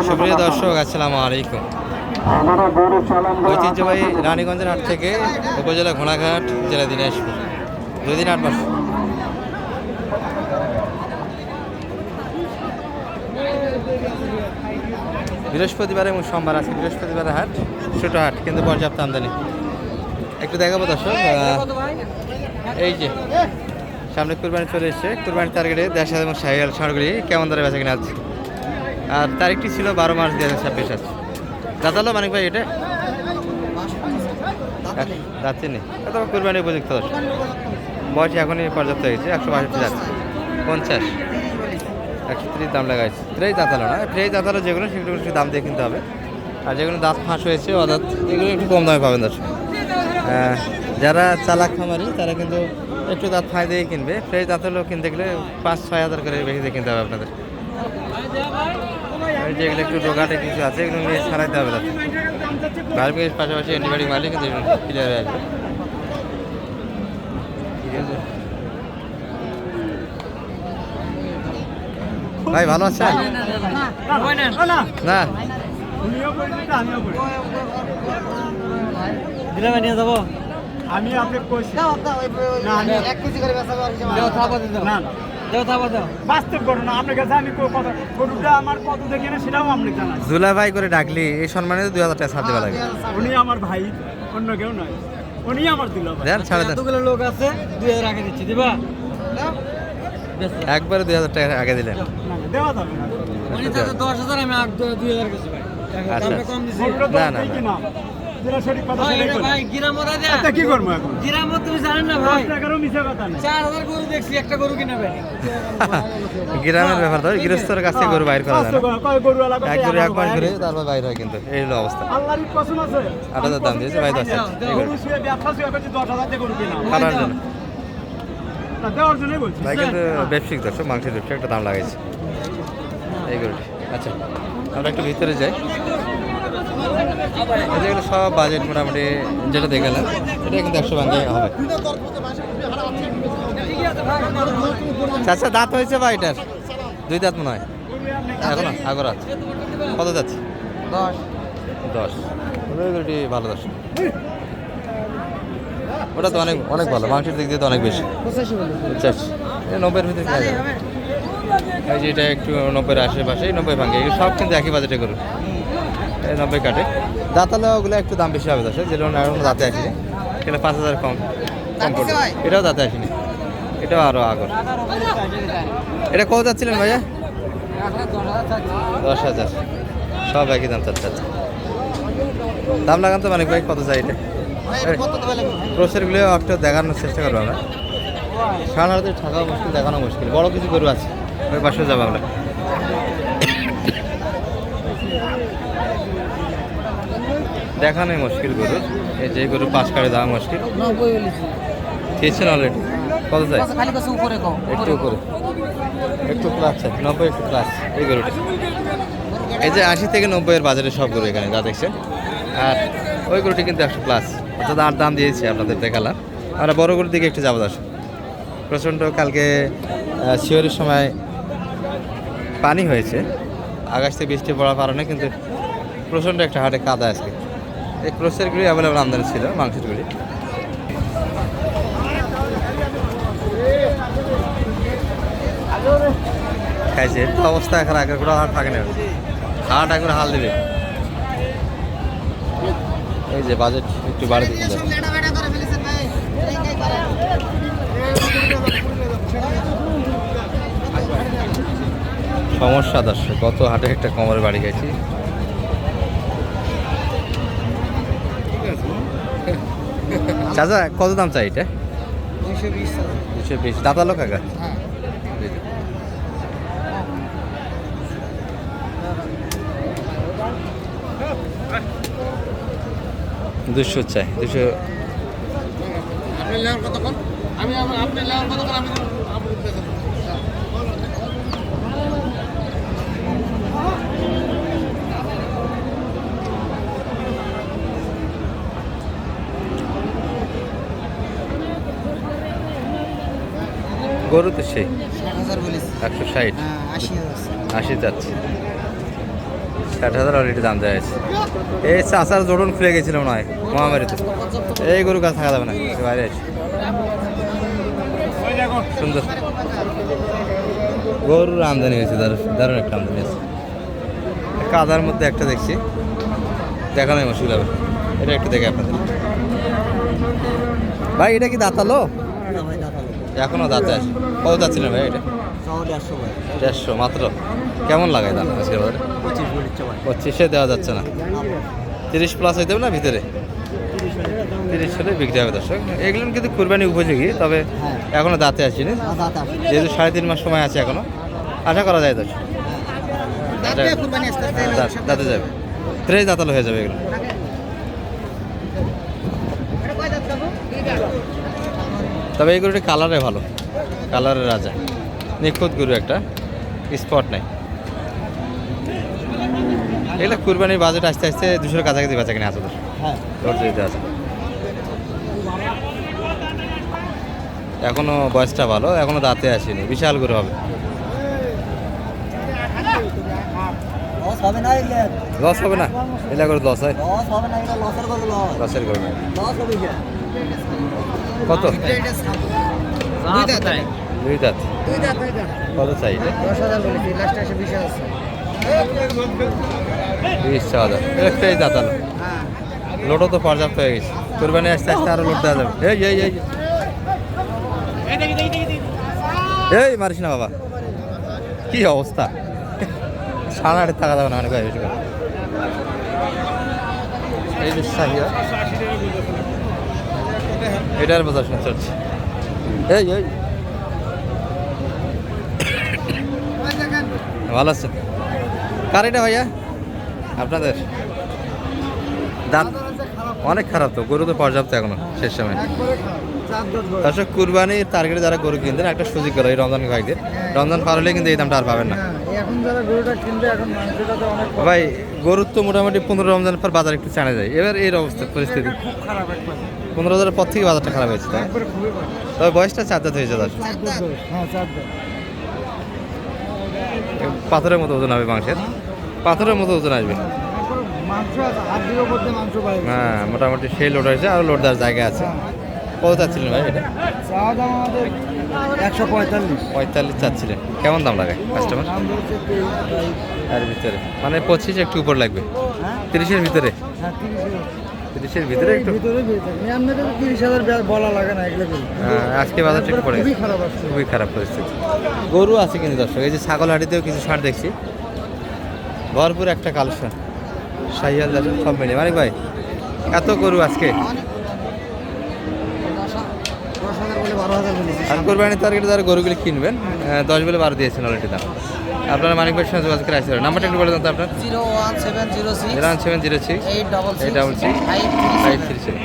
সুপ্রিয় দর্শক, আসসালামু আলাইকুম। ঐতিহ্যবাহী রানীগঞ্জের হাট থেকে উপজেলা ঘোড়াঘাট, জেলা দিনাজপুর, 2 দিন 8 মাস। বৃহস্পতিবার এবং সোমবার আছে। বৃহস্পতিবারের হাট, ছোটো হাট, কিন্তু পর্যাপ্ত আমদানি। একটু দেখাবো দর্শক, এই যে সামনে কুরবানি চলে এসছে। কুরবানির টার্গেটে দেশাল এবং শাহিওয়াল ষাঁড়গুলি কেমন দরে বেচা কিনা আছে। আর তারিখটি ছিল 12 মার্চ 2026 আছে। দাঁতালো মানিক ভাই, এটা যাচ্ছে নি, এত কুরবানি উপযুক্ত দর্শক। বয়স এখনই পর্যাপ্ত হয়েছে। 162 যাচ্ছে, 50, 130 দাম লাগাইছে। ফ্রেশ দাঁতালো না, ফ্রেশ দাঁতালো যেগুলো সেগুলো একটু দাম দিয়ে কিনতে হবে। আর যেগুলো দাঁত ফাঁস হয়েছে অদাঁত, এগুলো একটু কম দামে পাবেন দর্শক। যারা চালাক খামারি তারা কিন্তু একটু দাঁত ফাঁই দিয়ে কিনবে। ফ্রেশ দাঁতালো কিনতে গেলে 5-6 হাজার করে বেশি দিয়ে কিনতে হবে আপনাদের। যেগুলো একটু ডোকাটে কিছু আছে, এগুলো নিয়ে ছাড়াইতে হবে দাঁত। গার্মেন্টের পাশাপাশি অ্যান্টিবায়োটিক মারলে কিন্তু ক্লিয়ার হয়ে আসবে। ভাই ভালো আছেন? না নিয়ে যাবো আমি আপনাকে কইছি বাস্তব ঘটনা আপনার কাছে আমি গরুটা আমার কত দেখি না সেটাও আপনাকে জানাই। দুলা ভাই করে ডাকলি এই সম্মানে 2000 টাকা ছাড় দেওয়া লাগে। উনি আমার ভাই, অন্য কেউ নয়। উনি আমার দুলা ভাই। দেন, ছাড়ে দেন। এতগুলো লোক আছে, 2000 আগে দিচ্ছি, দিবা? একবারে 2000 টাকা আগে দিলেন। না, দেওয়া যাবে না। উনি তাতে 10,000, আমি 2000 গেছি ভাই। আচ্ছা, দামটা কম দিছি। গরুটা তো না, না, ঠিকই না। না। যেটা সঠিক কথা ভাই, সেটাই এটা বলি। ভাই গিরামরা দেয়া। আচ্ছা, কি করবো এখন? গিরামত তুমি জানেন না ভাই? 10 টাকারও মিছা কথা নেই। 4000 গরু দেখছি, একটা গরু কিনা ভাই। গ্রামের ব্যাপার তো, গৃহস্থর কাছে গরু বাইর করা যায় না। কয় গরুওয়ালা কথা এক গরু এক আমার মাস ভাই। ধরে তারপর বাইর হয়, কিন্তু এই হলো অবস্থা। আল্লাহর কসম আছে। 8,000 দাম দিয়েছে ভাই, 10 দাও, দাও। গরু শুয়ে ব্যবসা শুয়ে করছি, 10,000 দিয়ে গরু কিনা। কাটার জন্য না, দেওয়ার জন্যই বলছি। ভাই, কিন্তু ব্যবসায়িক দর্শক, মাংসের ব্যবসা একটা দাম লাগাইছে এই গরুটি। আচ্ছা, আমরা একটু ভিতরে যাই। যেগুলো সব বাজেট মোটামুটি যেটা দেখালাম, এটা কিন্তু 100 ভাঙে হবে। আচ্ছা, দাঁত হয়েছে ভাই এটার? 2 দাঁত মনে হয় এখনো, আগর আছে। কত যাচ্ছে? 10। গরুটি ভালো দর্শক, ওটা তো অনেক অনেক ভালো, মাংসের দিক দিয়ে তো অনেক বেশি। 85, 90-এর ভিতরে খেয়া যাবে। এই যে এটা একটু 90-এর আশেপাশে, 90 ভাঙে। এগুলো সব কিন্তু একই বাজেটে গরু, 90 কাটে। দাঁতালো ওগুলো একটু দাম বেশি হবে দর্শক, যেগুলো এখনো দাঁতে আসেনি, সেটা 5,000 কম পড়বে। এটাও দাঁতে আসেনি, এটাও আরও আগর। এটা কত যাচ্ছিলেন ভাইয়া? 10,000, সব একই দাম চাচ্ছে। দাম লাগান তো মানে ভাই, কত চাই এটা? ক্রোসেরগুলো একটু দেখানোর চেষ্টা করবো আমরা। সাধারণত থাকাও মুশকিল, দেখানো মুশকিল। বড় কিছু গরু আছে, ওই পাশেও যাবো আমরা। দেখানোই মুশকিল গরু, এই যে গরু 5 কাটে দেওয়া মুশকিল। খেয়েছেন অলরেডি? কত চাই? একটু উপরে, একটু প্লাস চাই, 90 একটু প্লাস এই গরুটা। এই যে 80 থেকে 90-এর বাজারে সব গরু এখানে যা দেখছেন। আর ওই গরুটি কিন্তু 100 প্লাস, অর্থাৎ 8 দাম দিয়েছি আপনাদের দেখালাম। আমরা বড় গরুর দিকে একটু যাবো দর্শক। প্রচণ্ড কালকে শিওরের সময় পানি হয়েছে, আকাশ থেকে বৃষ্টি পড়ার কারণে কিন্তু প্রচণ্ড একটা হাটে কাদা আজকে। এই ক্রোসেরগুলি অ্যাভেলেবল আমদানি ছিল, মাংসেরগুলি। খাইছে তো অবস্থা এখন, আগের কোনো হাট থাকে না, হাট একবার হাল দেবে। এই যে বাজেট একটু বাড়ে দিতে হবে। সমস্যা দর্শক, গত হাটে একটা কোমরের বাড়ি গেছি। চাচা কত দাম চাই এটা? 220। দাঁতালো কাকা? 200 চাই, 200। আপনি লেয়ার কতক্ষণ? আপনি লেয়ার কতক্ষণ? আমি গরু তো সেই 60,000 বলেছি। 160 হ্যাঁ 80,000। 80 যাচ্ছে 60,000 অলরেডি দাম দেওয়া আছে। এই চাষার জোড়ন খুলে গেছিল মনে হয় মহামারীতে। এই গরু কাছে থাকা যাবে না, বাইরে আছে। সুন্দর গরুর আমদানি হয়েছে, দারুণ একটা আমদানি আছে। কাদার মধ্যে একটা দেখছি, দেখানোই মুশকিল হবে। এটা একটু দেখে আপনাদের। ভাই এটা কি দাঁতালো? এখনো দাঁতে আছে। কত যাচ্ছিলেন ভাই এটা? 150 মাত্র। কেমন লাগায় দাম আজকের বাজারে? 25-এ দেওয়া যাচ্ছে না। 30 প্লাস হইতে হবে না ভিতরে? 30 হলে বিক্রি হবে দর্শক। এগুলো কিন্তু কুরবানি উপযোগী, তবে এখনো দাঁতে আসেনি, যেহেতু 3.5 মাস সময় আছে এখনো। আশা করা যায় দর্শক দাঁতে যাবে, ফ্রেশ দাঁতালো হয়ে যাবে এগুলো। তবে এই গরুটি কালারে ভালো, কালারের রাজা, নিখুঁত গরু, একটা স্পট নাই। এগুলো কুরবানির বাজেট আস্তে আস্তে 200-এর কাছাকাছি বেচা কিনে আছে দর্শক দিতে আছে। এখনো বয়সটা ভালো, এখনো দাঁতে আসেনি, বিশাল গরু হবে। লস হবে না, এলা করে লস হয়, লসের গরু কত? 2 দাঁত। কত চাই? 10,000 বলেছি, লাস্টে এসে 20,000 আছে। 20,000 একটাই দাঁতালো। হ্যাঁ লোডও তো পর্যাপ্ত হয়ে গেছে, কুরবানি আস্তে আস্তে আরো লোড দেওয়া যাবে। এই মারিস না বাবা, কি অবস্থা! 8.5 টাকা যাবে না অনেক বেশি করে। এই যে শাহিয়া, এটার বাজার শুনে চলছে। এই ভালো আছে কার এটা ভাইয়া? আপনাদের দাঁত অনেক খারাপ তো, গরু তো পর্যাপ্ত এখনো শেষ সময়। দর্শক কুরবানির টার্গেটে যারা গরু কিনতেন একটা সুযোগ গেল এই রমজান কয়েকদিন, রমজান পার হলে কিন্তু এই দামটা আর পাবেন না। এখন যারা গরুটা কিনবে এখন মাংসটা তো অনেক ভাই গরুর তো মোটামুটি 15 রমজান পর বাজার একটু চানে যায়, এবার এর অবস্থা পরিস্থিতি খুব খারাপ একবার। 15,000-এর পর থেকে বাজারটা খারাপ হয়েছে, তাই? একবারে খুবই খারাপ। তবে বয়সটা 4 দাঁত হয়েছে দর্শক। হ্যাঁ 4 দাঁত। পাথরের মতো ওজন হবে মাংসের, পাথরের মতো ওজন আসবে। মাংস আছে, হাত দিলেও মধ্যে মাংস পাই। হ্যাঁ মোটামুটি সেই লোড হয়েছে, আর লোড দেওয়ার জায়গা আছে। কত চাচ্ছিলেন ভাই এটা? চাওয়া দাম আমাদের 145। 45 চাচ্ছিলেন, কেমন দাম লাগে কাস্টমার? দাম বলছে 23। এর ভিতরে মানে 25 একটু উপর লাগবে, হ্যাঁ 30-এর ভিতরে, হ্যাঁ 30-এর ভিতরে একটু। ভিতরে এমনি তো 30,000 বলা লাগে না এগুলো। আজকে বাজারটা একটু পড়ে খুবই গেছে, খারাপ আসছে। খুবই খারাপ পরিস্থিতি। গরু আছে কিন্তু দর্শক, এই যে ছাগল হাটিতেও কিছু ষাঁড় দেখছি, ভরপুর একটা কালেকশন, শাহিয়াল দাসের সব মিলে। মানে ভাই এত গরু আজকে, 10,000 বলে 12,000 বলেছি। আর কোরবানির টার্গেটে যারা গরুগুলি কিনবেন 10 বলে 12 দিয়েছেন অলরেডি দাম। আপনারা মানিক ভাইয়ের সঙ্গে যোগাযোগ করে আসতে পারেন। নাম্বারটা একটু বলে দেন তো আপনার। 01706 0706 866 866 537। 537।